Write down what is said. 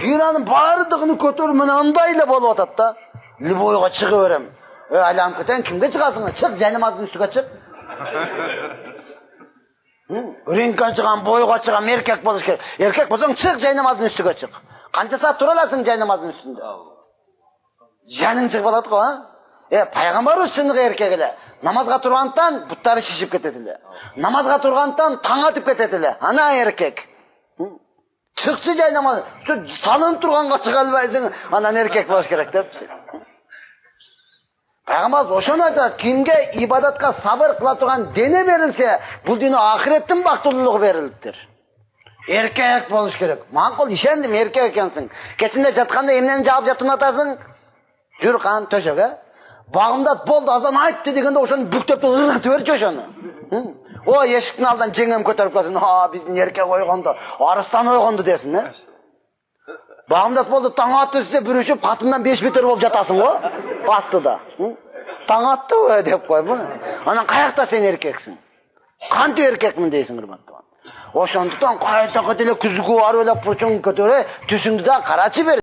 Дүйнөнүн баардыгын көтөрүп мына андай эле болуп атат да. Любойго чыгып берем. Айланып кетейин, кимге чыгасың? Чык, жайнамаздын үстүгө чык. Рингге чыгам, бойго чыгам, эркек болуш керек. Эркек болсоң чык, жайнамаздын үстүгө чык. Канча саат тура аласың жайнамаздын үстүндө? Жаның чыгып атат го, а? Пайгамбарыбыз чыныгы эркек эле. Намазга тургандан буттары шишип кетет эле. Намазга тургандан таң атып кетет эле. Ана эркек. Чыкчы жайнамаз. Салынып турганга чыга албайсың, анан эркек болуш керек депчи. Пайгамбар ошону айтат, кимге ибадатка сабыр кыла турган дене берилсе, бул дүйнө ахиреттин бактылуулугу берилиптир. Эркек болуш керек. Макул ишендим, эркек экенсиң. Кечинде жатканда эмнени жаап жатып атасың? Жүр кан төшөгө. Багымдат болду, азан айтты дегенде ошону бүктөп ыргытып берчи ошону. Ой, эшиктин алдынан жеңем көтөрүп калсын. Биздин эркек ойгондо, арыстан ойгонду десин, э? Багымдат болду, таң атты десе бүрүшүп, катымдан 5 метр болуп жатасың го, астыда. Таң атты деп койбу. Анан каякта сен эркексиң? Кантип эркекмин дейсиң, урматтуу. Ошондуктан кайта эле күзгү барып эле пурчуң көтөрө, түсүңдү да карачы бер.